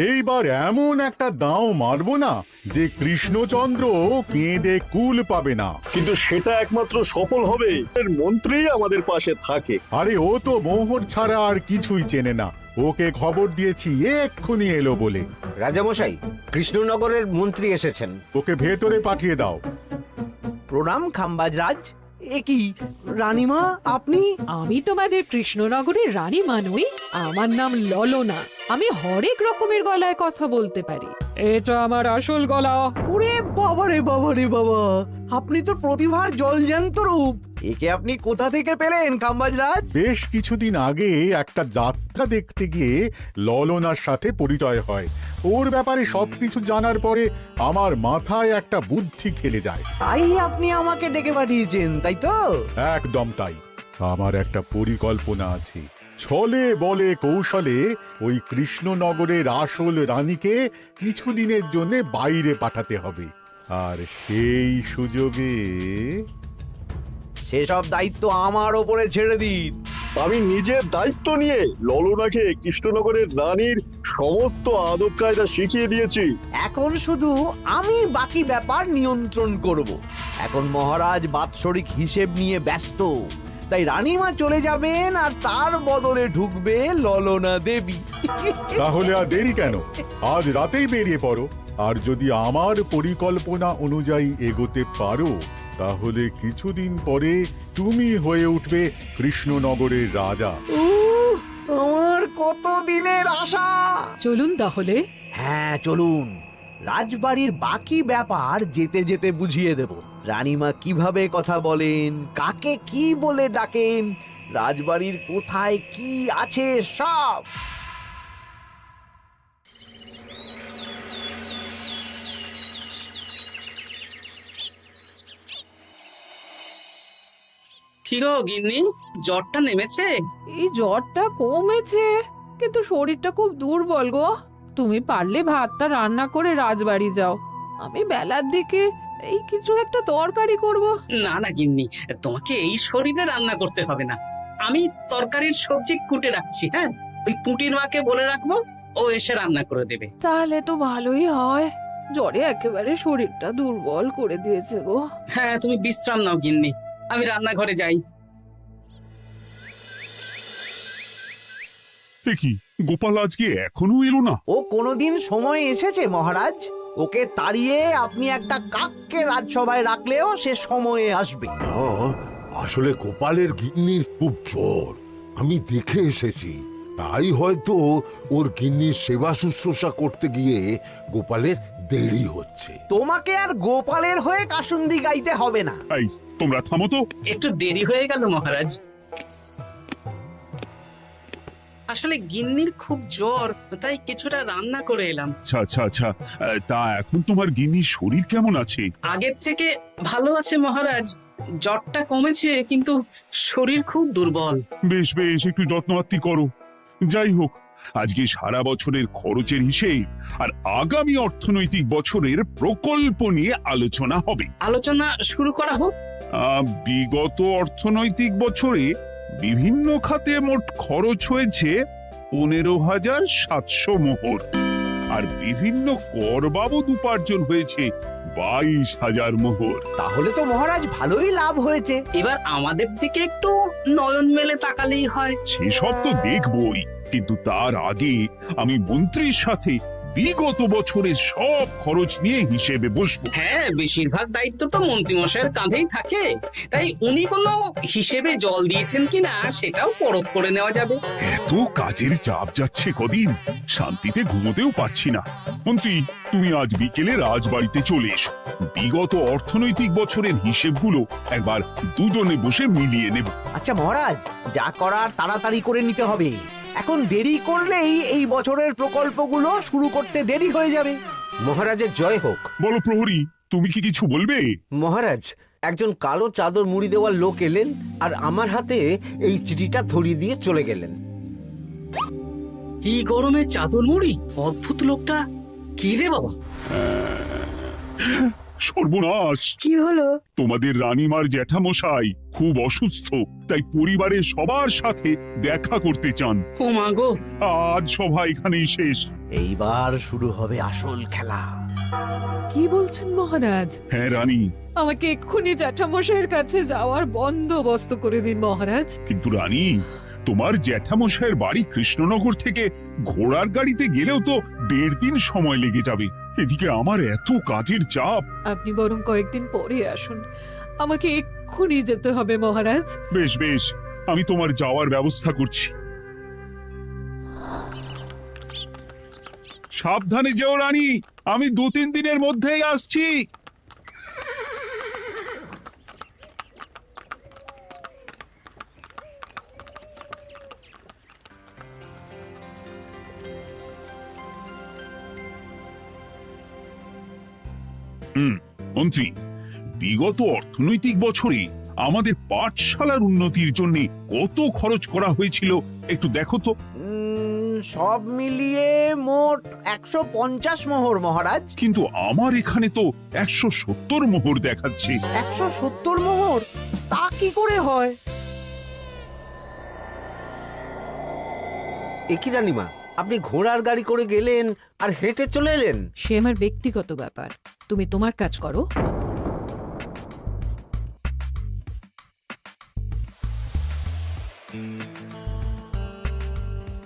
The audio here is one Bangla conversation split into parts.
এইবার এমন একটা দাও মারবো না যে কৃষ্ণচন্দ্র কেঁদে কুল পাবে না। কিন্তু সেটা একমাত্র সফল হবে এর মন্ত্রী আমাদের পাশে থাকে। আরে ও তো মোহর ছাড়া আর কিছুই চেনে না। ওকে খবর দিয়েছি এক্ষুনি এলো বলে। রাজামশাই, কৃষ্ণনগরের মন্ত্রী এসেছেন। ওকে ভেতরে পাঠিয়ে দাও। প্রণাম খাম্বাজরাজ। এ কি রানীমা, আপনি? আমি তোমাদের কৃষ্ণনগরের রানীমা নই, আমার নাম ললনা। আমি হরেক রকমের গলায় কথা বলতে পারি। এটা আমার আসল গলা। ওরে বাবা রে বাবা রে বাবা, আপনি তো প্রতিভার জলজ্যান্ত রূপ। একে আপনি কোথা থেকে পেলেন খাম্বাজরাজ? বেশ কিছুদিন আগে একটা যাত্রা দেখতে গিয়ে ললনার সাথে পরিচয় হয়। ওর ব্যাপারে সবকিছু জানার পরে আমার মাথায় একটা বুদ্ধি খেলে যায়। তাই আপনি আমাকে ডেকে পাঠিয়েছেন, তাই তো? একদম তাই। আমার একটা পরিকল্পনা আছে। ছলে বলে কৌশলে ওই কৃষ্ণনগরের আসল রানীকে কিছুদিনের জন্য বাইরে পাঠাতে হবে। আর সেই সুযোগে সেসব দায়িত্ব আমার ওপরে ছেড়ে দিন। আমি নিজের দায়িত্ব নিয়ে ললনাকে কৃষ্ণনগরের রানীর সমস্ত আদব কায়দা শিখিয়ে দিয়েছি। এখন শুধু আমি বাকি ব্যাপার নিয়ন্ত্রণ করব। এখন মহারাজ বাৎসরিক হিসেব নিয়ে ব্যস্ত, তাই রানীমা চলে যাবেন আর তার বদলে ঢুকবে ললনা দেবী। তাহলে আর দেরি কেন? আজ রাতেই বেরিয়ে পড়ো। আর যদি আমার পরিকল্পনা অনুযায়ী এগোতে পারো তাহলে কিছুদিন পরে তুমি হয়ে উঠবে কৃষ্ণনগরের রাজা। আমার কত দিনের আশা। চলুন তাহলে। হ্যাঁ চলুন, রাজবাড়ির বাকি ব্যাপার যেতে যেতে বুঝিয়ে দেব। রানীমা কিভাবে কথা বলেন, কাকে কি বলে ডাকেন, রাজবাড়ির কোথায় কি আছে সব। কি গো গিন্নি, জ্বরটা নেমেছে? এই জ্বরটা কমেছে, কিন্তু শরীরটা খুব দুর্বল গো। তুমি পারলে ভাতটা রান্না করে রাজবাড়ি যাও, আমি বেলার দিকে এই কিছু একটা তরকারি করব। না না গিন্নি, তোমাকে এই শরীরে রান্না করতে হবে না। আমি তরকারির সবজি কুটে রাখছি। হ্যাঁ, ওই পুটির মাকে বলে রাখবো, ও এসে রান্না করে দেবে। তাহলে তো ভালোই হয়। জ্বরে একেবারে শরীরটা দুর্বল করে দিয়েছে গো। হ্যাঁ, তুমি বিশ্রাম নাও গিন্নি, আমি রান্নাঘরে যাই। কি গোপাল আজকে এখনো এলো না? ও কোনোদিন সময় এসেছে মহারাজ? ওকে তাড়িয়ে আপনি একটা কাককে রাজসভায় রাখলেও সে সময়ে আসবে। আসলে গোপালের গিন্নির খুব জ্বর, আমি দেখে এসেছি। তাই হয়তো ওর গিন্নির সেবা শুশ্রূষা করতে গিয়ে গোপালের দেরি হচ্ছে। তোমাকে আর গোপালের হয়ে কাসুন্দি গাইতে হবে না। এই তোমরা থামো তো। একটু দেরি হয়ে গেল মহারাজ। আসলে গিন্নির খুব জ্বর, তাই কিছুটা রান্না করে এলাম। আচ্ছা আচ্ছা আচ্ছা, তা এখন তোমার গিন্নির শরীর কেমন আছে? আগের থেকে ভালো আছে মহারাজ, জ্বরটা কমেছে, কিন্তু শরীর খুব দুর্বল। বেশ বেশ, একটু যত্নআত্তি করো। যাই হোক, আজকে সারা বছরের খরচের হিসেব আর আগামী অর্থনৈতিক বছরের প্রকল্প নিয়ে আলোচনা হবে। আলোচনা শুরু করা হোক। বিগত অর্থনৈতিক বছরে বিভিন্ন খাতে মোট খরচ হয়েছে 15,700 মোহর, আর বিভিন্ন কর বাবদ উপার্জন হয়েছে 22,000 মোহর। তাহলে তো মহারাজ ভালোই লাভ হয়েছে। এবার আমাদের দিকে একটু নয়ন মেলে তাকালেই হয়। সেসব তো দেখবই, কিন্তু তার আগে আমি মন্ত্রীর সাথে বিগত বছরের সব খরচ নিয়ে হিসেবে বসবো। হ্যাঁ, বেশিরভাগ দায়িত্ব তো মন্ত্রীমশাইয়ের কাঁধেই থাকে, তাই উনি কোনো হিসেবে জল দিয়েছেন কিনা সেটাও পরখ করে নেওয়া যাবে। এত কাজের চাপ যাচ্ছে কদিন, শান্তিতে ঘুমোতেও পাচ্ছি না। মন্ত্রী, তুমি আজ বিকেলে রাজবাড়িতে চলে এসো। বিগত অর্থনৈতিক বছরের হিসেবগুলো একবার দুজনে বসে মিলিয়ে নেব। আচ্ছা মহারাজ, যা করার তাড়াতাড়ি করে নিতে হবে। এখন দেরি করলেই এই বছরের প্রকল্পগুলো শুরু করতে দেরি হয়ে যাবে। মহারাজের জয় হোক। বলো প্রহরী, তুমি কি কিছু বলবে? মহারাজ, একজন কালো চাদর মুড়ি দেওয়ার লোক এলেন আর আমার হাতে এই চিঠিটা ধরিয়ে দিয়ে চলে গেলেন। এই গরমে চাদর মুড়ি? অদ্ভুত লোকটা, কি রে বাবা? সর্বনাশ! কি হলো? তোমাদের রানীমার জ্যাঠামশাই খুব অসুস্থ, তাই পরিবারের সবার সাথে দেখা করতে চান। ও মা গো, আজ সভা এখানেই শেষ। এইবার শুরু হবে আসল খেলা। কি বলছেন মহারাজ? হ্যাঁ রানী, আমাকে এক্ষুনি জ্যাঠামশাইয়ের কাছে যাওয়ার বন্দোবস্ত করে দিন মহারাজ। কিন্তু রানী, তোমার জ্যাঠামশাইয়ের বাড়ি কৃষ্ণনগর থেকে ঘোড়ার গাড়িতে গেলেও তো 1.5 দিন সময় লেগে যাবে। এদিকে আমার এত কাজের চাপ। আপনি বরং কয়েকদিন পরে আসুন, আমাকে এক্ষুনি যেতে হবে মহারাজ। বেশ বেশ, আমি তোমার যাওয়ার ব্যবস্থা করছি। সাবধানে যেও রানী, আমি 2-3 দিনের মধ্যেই আসছি। মন্ত্রী, বিগত অর্থনৈতিক বছরে আমাদের পাঠশালার উন্নতির জন্য কত খরচ করা হয়েছিল একটু দেখো তো। সব মিলিয়ে মোট 150 মোহর মহারাজ। কিন্তু আমার এখানে তো 170 মোহর দেখাচ্ছে। 170 মোহর? তা কি করে হয়? একই রানীমা, আপনি ঘোড়ার গাড়ি করে গেলেন আর হেঁটে চলে এলেন। সে আমার ব্যক্তিগত ব্যাপার, তুমি তোমার কাজ করো।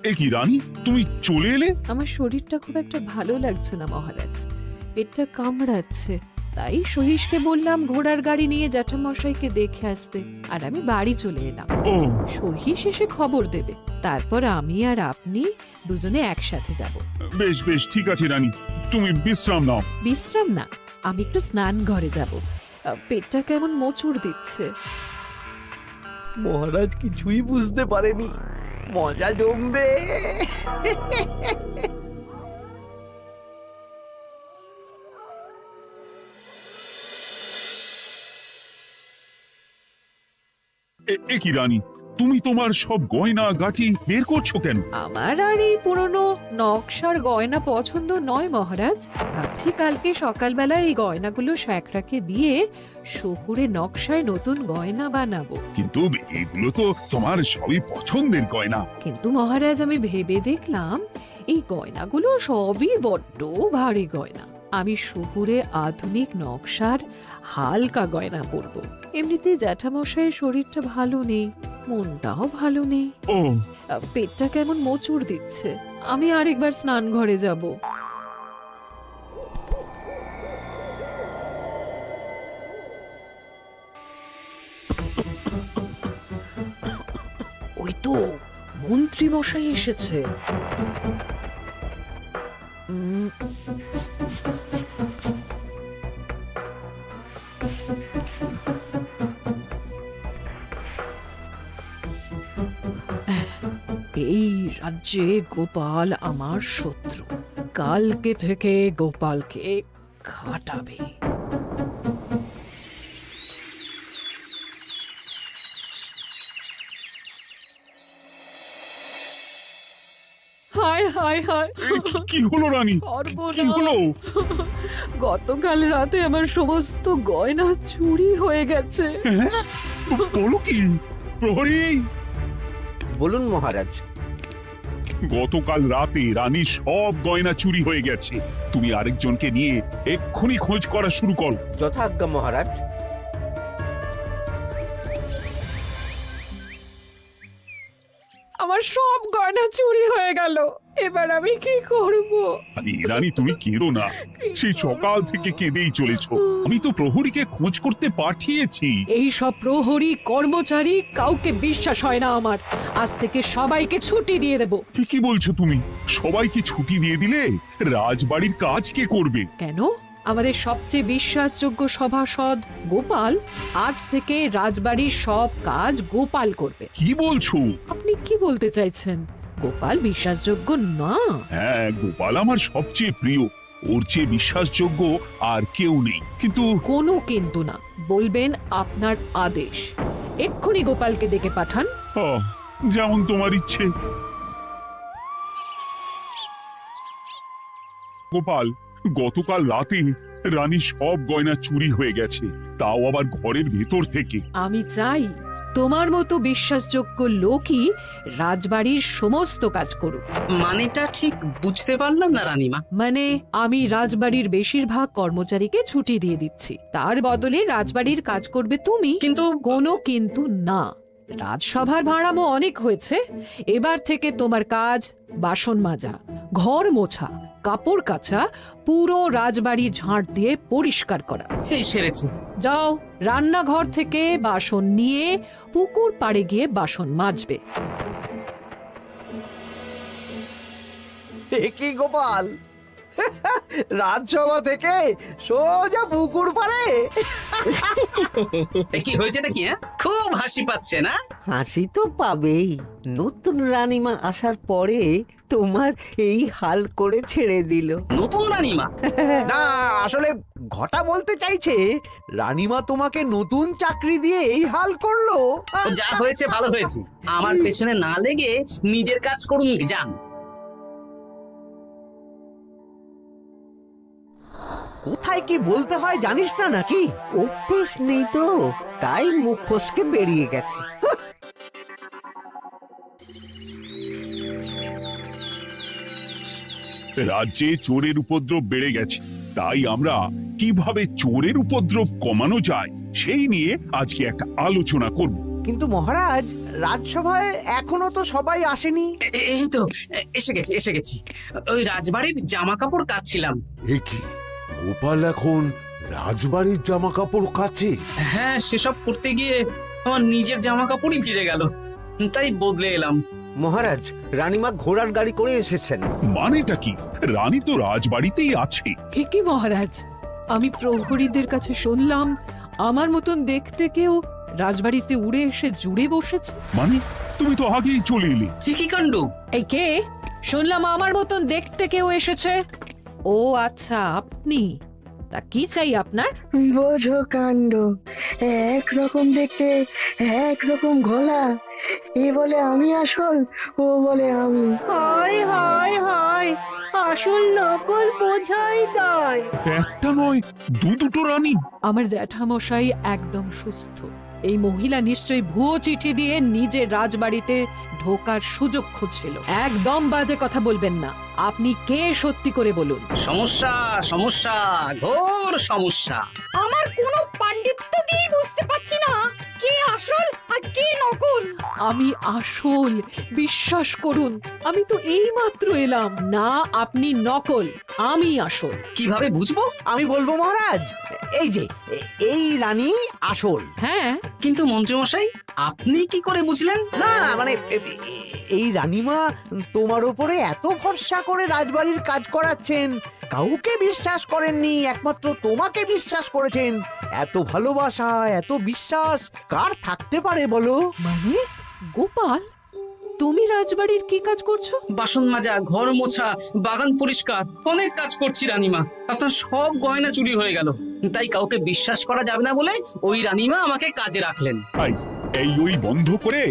এ কি রানী, তুমি চলে এলে? আমার শরীরটা খুব একটা ভালো লাগছে না মহারাজ, পেটটা কামড়াচ্ছে, তাই সহিসকে বললাম ঘোড়ার গাড়ি নিয়ে জ্যাঠামশাইকে দেখে আসতে, আর আমি বাড়ি চলে এলাম। ও, সহিস এসে খবর দেবে, তারপর আমি আর আপনি দুজনে একসাথে যাব। বেশ বেশ, ঠিক আছে রানী, তুমি বিশ্রাম নাও। বিশ্রাম না, আমি একটু স্নান ঘরে যাব, পেটটা কেমন মোচড় দিচ্ছে। মহারাজ কিছুই বুঝতে পারেনি, মজা জমবে। এ কি রানী, তুমি তোমার সব গয়না গাটি বের করছো কেন? আমার আর এই পুরনো নকশার গয়না পছন্দ নয় মহারাজ, ভাবছি কালকে সকালবেলা এই গয়নাগুলো শ্যাকরাকে দিয়ে শহুরে নকশায় নতুন গয়না বানাবো। কিন্তু এগুলো তো তোমার সবই পছন্দের গয়না। কিন্তু মহারাজ, আমি ভেবে দেখলাম এই গয়নাগুলো সবই বড্ড ভারী গয়না, আমি শহুরে আধুনিক নকশার হালকা গয়না পরবো। এমনিতে জ্যাঠামশাইয়ের শরীরটা ভালো নেই, মনটাও ভালো নেই, ও, পেটটা কেমন মোচড় দিচ্ছে, আমি আরেকবার স্নান ঘরে যাব। ওই তো মন্ত্রী মশাই এসেছে। এই রাজ্যে গোপাল আমার শত্রু, কালকে থেকে গোপালকে খাটাবে। হায় হায় হায়, কি হলো রানী, কি হলো? গতকাল রাতে আমার সমস্ত গয়না চুরি হয়ে গেছে। বলো কি প্রহরী? বলুন মহারাজ। গতকাল রাতে রানীর সব গয়না চুরি হয়ে গেছে। তুমি আরেকজনকে নিয়ে এক্ষুনি খোঁজ করা শুরু করো। যথাজ্ঞা মহারাজ। আমার সব গয়না চুরি হয়ে গেল, এবার আমি কি করব? আরে রানী, তুমি কেঁদো না, সেই সকাল থেকে কেঁদেই চলেছো। আমি তো প্রহরীকে খোঁজ করতে পাঠিয়েছি। এই সব প্রহরী কর্মচারী কাউকে বিশ্বাস হয় না আমার, আজ থেকে সবাইকে ছুটি দিয়ে দেব। কি বলছো তুমি? সবাইকে ছুটি দিয়ে দিলে রাজবাড়ির কাজ কে করবে? কেন? আমাদের সবচেয়ে বিশ্বাসযোগ্য সভাসদ গোপাল আজ থেকে রাজবাড়ির সব কাজ গোপাল করবে। কি বলছো? আপনি কি বলতে চাইছেন? গোপাল বিশ্বাসযোগ্য না? হ্যাঁ, গোপাল আমার সবচেয়ে প্রিয়, ওর চেয়ে বিশ্বাসযোগ্য আর কেউ নেই। কিন্তু কোনো কিন্তু না, বলবেন আপনার আদেশ। এক্ষুনি গোপালকে ডেকে পাঠান। যেমন তোমার ইচ্ছে। গোপাল, গতকাল রাতে রানী সব গয়না চুরি হয়ে গেছে, তাও আবার ঘরের ভেতর থেকে। আমি চাই তোমার মতো বিশ্বাসযোগ্য লোকই রাজবাড়ির সমস্ত কাজ করুক। মানেটা ঠিক বুঝতে পারলাম না রানীমা। মানে আমি রাজবাড়ির বেশিরভাগ কর্মচারীকে ছুটি দিয়ে দিচ্ছি, তার বদলে রাজবাড়ির কাজ করবে তুমি। কিন্তু কোনো কিন্তু না। রাজসভার ভাড়ামো অনেক হয়েছে, এবার থেকে তোমার কাজ বাসন মাজা, ঘর মোছা, কাপড় কাচা, পুরো রাজবাড়ি ঝাঁট দিয়ে পরিষ্কার করা। এই সেরেছি। যাও, রান্নাঘর থেকে বাসন নিয়ে পুকুর পাড়ে গিয়ে বাসন মাজবে। এ কি গোপাল, রাজসভা থেকে সোজা পুকুর পাড়ে? এ কি হয়েছে নাকি? খুব হাসি পাচ্ছে না? হাসি তো পাবেই, নতুন রানীমা আসার পরে তোমার এই হাল করে ছেড়ে দিল। নতুন রানীমা? না, আসলে ঘটা বলতে চাইছে রানীমা তোমাকে নতুন চাকরি দিয়ে এই হাল করলো। ও যা হয়েছে ভালো হয়েছে, আমার পেছনে না লেগে নিজের কাজ করুন যান। কোথায় কি বলতে হয় জানিস না নাকি? অভ্যেস নেই তো, তাই মুখ ফসকে বেরিয়ে গেছে। রাজ্যে চোরের উপদ্রব বেড়ে গেছে, তাই আমরা কিভাবে চোরের উপদ্রব কমানো যায় সেই নিয়ে আজকে একটা আলোচনা করব। কিন্তু মহারাজ, রাজসভায় এখনো তো সবাই আসেনি। এই তো এসে গেছি। ওই রাজবাড়ির জামা কাপড় কাচ্ছিলাম। এ কি, গোপাল এখন রাজবাড়ির জামা কাপড় কাচে? হ্যাঁ, সেসব করতে গিয়ে আমার নিজের জামা কাপড়ই ভিজে গেল, তাই বদলে এলাম। মহারাজ, রানীমা ঘোড়ার গাড়ি করে এসেছেন। মানেটা কি? রানী তো রাজবাড়িতেই আছে। হে কি মহারাজ, আমি প্রহরীদের কাছে শুনলাম আমার মতন দেখতে কেউ রাজবাড়িতে উড়ে এসে জুড়ে বসেছে। মানে তুমি তো আগেই চলে এলে। কি কাণ্ড! এই কে? শুনলাম আমার মতন দেখতে কেউ এসেছে। ও আচ্ছা, আপনি। তা কি চাই আপনার? বোঝো কাণ্ড, একরকম দেখতে একরকম গলা, এ বলে আমি আসল, ও বলে আমি। হায় হায় হায়, আসল নকল বোঝাই দায়। একটা নয়, দুটো রানী। আমার জ্যাঠামশাই একদম সুস্থ। এই মহিলা নিশ্চয়ই ভুয়ো চিঠি দিয়ে নিজের রাজবাড়িতে ঢোকার সুযোগ খুঁজছিল। একদম বাজে কথা বলবেন না। আপনি কে সত্যি করে বলুন। সমস্যা সমস্যা, ঘোর সমস্যা। আমার কোনো পাণ্ডিত্য দিয়ে বুঝতে পারছি না কে আসল আর কে নকল। আমি আসল, বিশ্বাস করুন। আমি তো এই মাত্র এলাম। না, আপনি নকল, আমি আসল। কিভাবে বুঝবো? আমি বলবো মহারাজ, এই যে এই রানী আসল। হ্যাঁ, কিন্তু মন্ত্রীমশাই, আপনি কি করে বুঝলেন? না মানে এই রানীমা তোমার উপরে এত ভরসা করে রাজবাড়ির কাজ করাচ্ছেন, কাউকে বিশ্বাস করেননি, একমাত্র তোমাকে বিশ্বাস করেছেন। এত ভালোবাসা, এত বিশ্বাস কার থাকতে পারে বলো? মানে গোপাল, তুমি রাজবাড়ির কি কাজ করছো? বাসন মাজা, ঘর মোছা, বাগান পরিষ্কার, অনেক কাজ করছি রানীমা। আপনার সব গয়না চুরি হয়ে গেল, তাই কাউকে বিশ্বাস করা যাবে না বলে ওই রানীমা আমাকে কাজে রাখলেন। এই ওই বন্ধ করে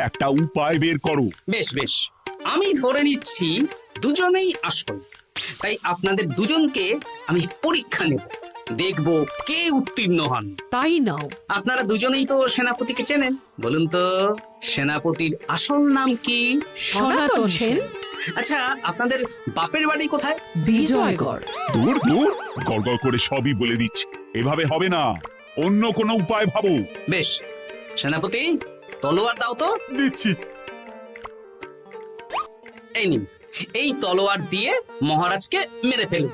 একটা উপায় বের করো। বেশ বেশ, আমি ধরে নিচ্ছি দুজনেই আসল। তাই আপনাদের দুজনকে আমি পরীক্ষা নেব, দেখব কে উত্তীর্ণ হন। তাই নাও। আপনারা দুজনেই তো সেনাপতিকে চেনেন, বলুন তো সেনাপতির আসল নাম কি? সনাতন সেন। আচ্ছা, আপনাদের বাপের বাড়ি কোথায়? বিজয়গড়। দূর দূর, গড়গড় করে সবই বলে দিচ্ছে। এভাবে হবে না, অন্য কোনো উপায় ভাবো। বেশ, সেনাপতি তলোয়ার দাও তো। দিচ্ছি। এই নিন, এই তলোয়ার দিয়ে মহারাজকে মেরে ফেলুন।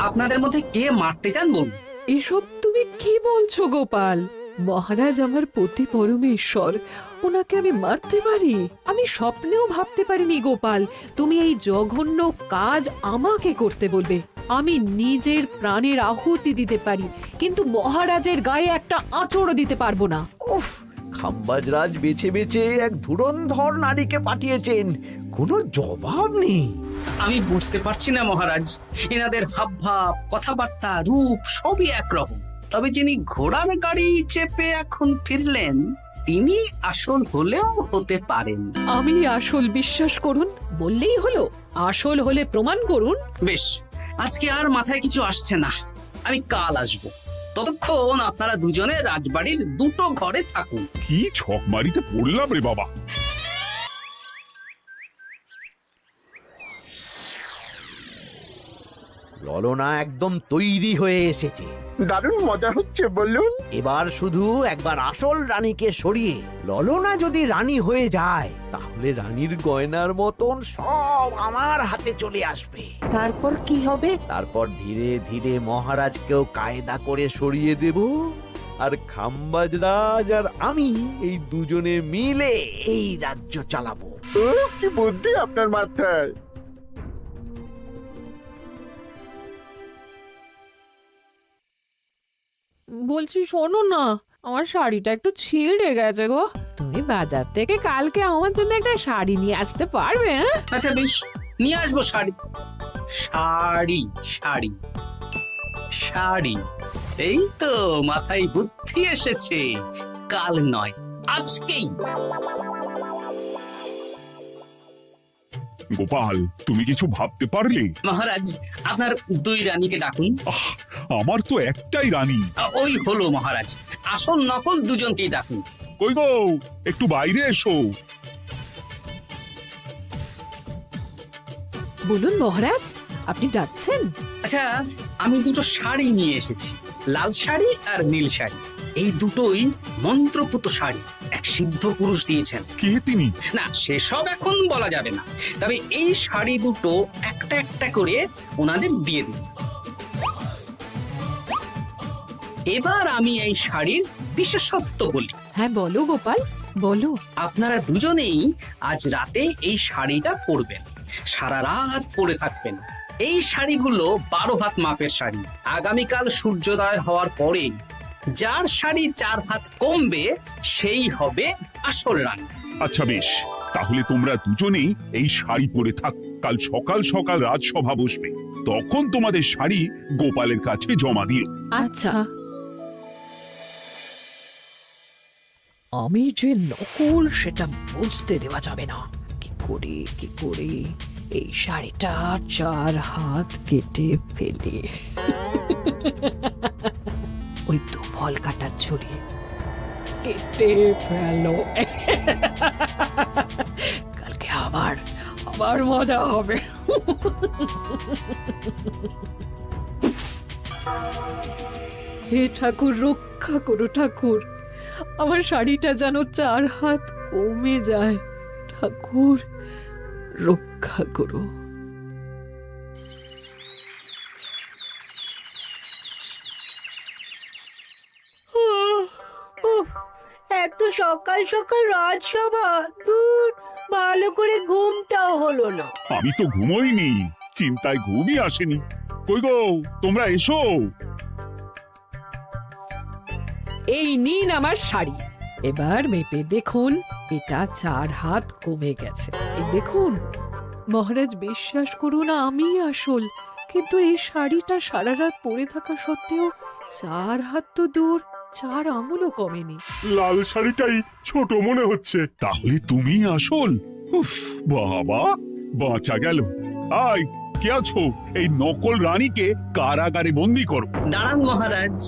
আপনাদের মধ্যে কে মারতে চান বলুন। এসব তুমি কি বলছো গোপাল? মহারাজ আমার পতি পরমেশ্বর, ওনাকে আমি মারতে পারি? আমি স্বপ্নেও ভাবতে পারিনি গোপাল তুমি এই জঘন্য কাজ আমাকে করতে বলবে। আমি নিজের প্রাণের আহুতি দিতে পারি, কিন্তু মহারাজের গায়ে একটা আঁচড়ও দিতে পারবো না। উফ, খাম্বাজরাজ বেছে বেছে এক ধুরন্ধর নারীকে পাঠিয়েছেন, কোনো জবাব নেই। আমি বুঝতে পারছি না মহারাজ, এনাদের হাবভাব, কথাবার্তা, রূপ সবই একরকম। তবে যিনি ঘোড়ার গাড়ি চেপে এখন ফিরলেন, তিনি আসল হলেও হতে পারেন। আমি আসল, বিশ্বাস করুন। বললেই হলো? আসল হলে প্রমাণ করুন। বেশ, আজকে আর মাথায় কিছু আসছে না। আমি কাল আসব। ততক্ষণ আপনারা দুজনে রাজবাড়ির দুটো ঘরে থাকুন। কি ছক মারিতে পড়লাম রে বাবা। ললনা একদম তৈরি হয়ে এসেছে। দারুণ মজা হচ্ছে বলুন। এবার শুধু একবার আসল রানীকে সরিয়ে ললনা যদি রানী হয়ে যায়, তাহলে রানীর গয়নার মতন সব আমার হাতে চলে আসবে। তারপর কি হবে? তারপর ধীরে ধীরে মহারাজকেও কায়দা করে সরিয়ে দেব, আর খাম্বাজ রাজ আর আমি এই দুজনে মিলে এই রাজ্য চালাবো। কি বুদ্ধি আপনার মাথায়। বলছি শোনো না, আমার শাড়িটা একটু ছিঁড়ে গেছে গো। তুমি বাজার থেকে কালকে আমার জন্য একটা শাড়ি নিয়ে আসতে পারবে? হ্যাঁ, আচ্ছা বেশ, নিয়ে আসবো শাড়ি। শাড়ি শাড়ি শাড়ি, এই তো মাথায় বুদ্ধি এসেছে। কাল নয়, আজকেই। গোপাল, তুমি কিছু ভাবতে পারলে? মহারাজ, আপনার দুই রানীকে ডাকুন। আমার তো একটাই রানী। ওই হলো মহারাজ, আসল নকল দুজনকেই ডাকুন। কই গো, একটু বাইরে এসো। বলুন মহারাজ, আপনি যাচ্ছেন? আচ্ছা, আমি দুটো শাড়ি নিয়ে এসেছি, লাল শাড়ি আর নীল শাড়ি। এই দুটোই মন্ত্রপুত শাড়ি, এক সিদ্ধ পুরুষ দিয়েছেন। কে তিনি? না, সেসব এখন বলা যাবে না, তবে এই শাড়ি দুটো একটা একটা করে ওনাদের দিয়ে দিন। এবার আমি এই শাড়ির বিশেষত্ব বলি। হ্যাঁ বলো গোপাল, বলো। আপনারা দুজনেই আজ রাতে এই শাড়িটা পরবেন, সারা রাত পরে থাকবেন। এই শাড়িগুলো 12 হাত মাপের শাড়ি। আগামীকাল সূর্যোদয় হওয়ার পরে যার শাড়ি 4 হাত কমবে সেই হবে আসল রানী। আচ্ছা বেশ, তাহলে তোমরা দুজনেই এই শাড়ি পরে থাক। কাল সকাল সকাল রাজসভা বসবে, তখন তোমাদের শাড়ি গোপালের কাছে জমা দিও। আচ্ছা। আমি যে নকল সেটা বুঝতে দেওয়া যাবে না। কি করে এই শাড়িটা 4 হাত কেটে ফেলে ওই দুফল কাটার ছড়ি কেটে ফেলো। কালকে আবার মজা হবে। হে ঠাকুর, রক্ষা করো ঠাকুর, আমার শাড়িটা যেন 4 হাত কমে যায়। ঠাকুর রক্ষা করো। এত সকাল সকাল রাজসভা, দূর, ভালো করে ঘুমটাও হলো না। আমি তো ঘুমোইনি, চিন্তায় ঘুমই আসেনি। কই গো, তোমরা এসো। এই নিন আমার শাড়ি, এবার মেপে দেখুন, এটা 4 হাত কমে গেছে। এই দেখুন মহারাজ, বিশ্বাস করুন আমি আসল, কিন্তু এই শাড়িটা সারা রাত পরে থাকা সত্ত্বেও 4 হাত তো দূর, 4 আঙুলও কমেনি। লাল শাড়িটাই ছোট মনে হচ্ছে। তাহলে তুমি আসল? উফ, বাবা, বাঁচা গেল। আয়, কে আছো? এই নকল রানীকে কারাগারে বন্দি করো। দাঁড়ান মহারাজ,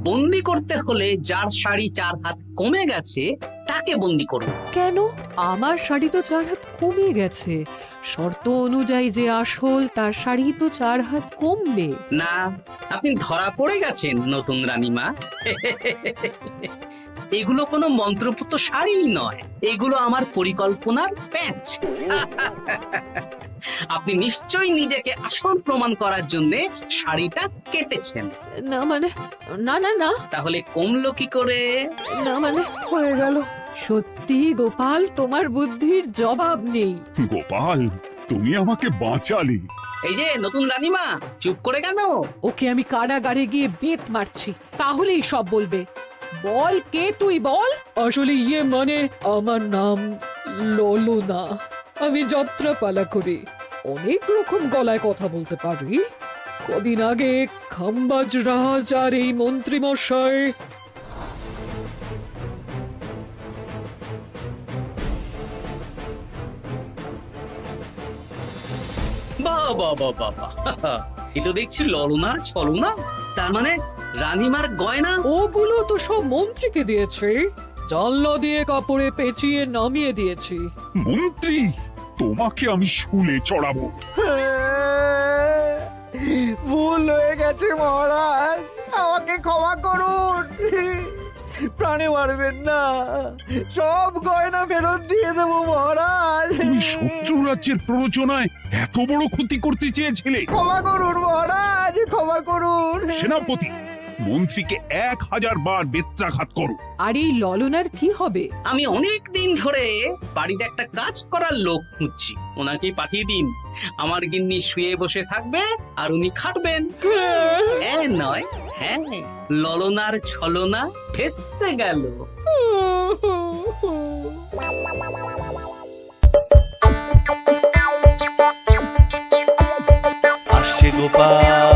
বন্দি করতে হলে যার শাড়ি 4 হাত কমে গেছে তাকে বন্দি করুন। কেন? আমার শাড়ি তো 4 হাত কমে গেছে। শর্ত অনুযায়ী যে আসল তার শাড়ি তো 4 হাত কমবে না, আপনি ধরা পড়ে গেছেন নতুন রানীমা। এগুলো কোনো মন্ত্রপুত শাড়ি নয়, এগুলো আমার পরিকল্পনার প্যাচ। আপনি নিশ্চয়ই নিজেকে আসল প্রমাণ করার জন্য শাড়িটা কেটেছেন। না মানে, না না না, তাহলে কমলো কি করে? না মানে হয়ে গেল। সত্যি গোপাল, তোমার বুদ্ধির জবাব নেই। গোপাল, তুমি আমাকে বাঁচালে। এই যে নতুন রানীমা, চুপ করে কেন? ওকে আমি কারাগারে গিয়ে বেত মারছি, তাহলেই সব বলবে। বল, কে তুই বল? আসলে মানে আমার নাম ললনা। আমি যাত্রাপালা করি, অনেক রকম গলায় কথা বলতে পারি। কদিন আগে খাম্বাজ রাজ আর এই মন্ত্রী মশাই বাহ বাহ বাহ বাহ বাহ, এ তো দেখছি ললনার ছলনা। তার মানে রানীমার গয়না? ওগুলো তো সব মন্ত্রীকে দিয়েছে, জানলা দিয়ে কাপড়ে পেঁচিয়ে নামিয়ে দিয়েছি। মন্ত্রী, তোমাকে আমি শুলে চড়াবো। ভুল হয়ে গেছে মহারাজ, আমাকে ক্ষমা করুন। প্রাণে মারবেন না, সব গয়না ফেরত দিয়ে দেবো মহারাজ। তুমি শত্রু রাজ্যের প্ররোচনায় এত বড় ক্ষতি করতে চেয়েছিলে? ক্ষমা করুন মহারাজ, ক্ষমা করুন। সেনাপতি, মন্ত্রীকে 1000 বার বেত্রাঘাত করো। আর এই ললনার কি হবে? আমি অনেক দিন ধরে বাড়িতে একটা কাজ করার লোক খুঁজছি, ওনাকেই পাঠিয়ে দিন। আমার গিন্নি শুয়ে বসে থাকবে আর উনি খাটবেন। নয়, হ্যাঁ, ললনার ছলনা ভেস্তে গেল। আসছে গোপাল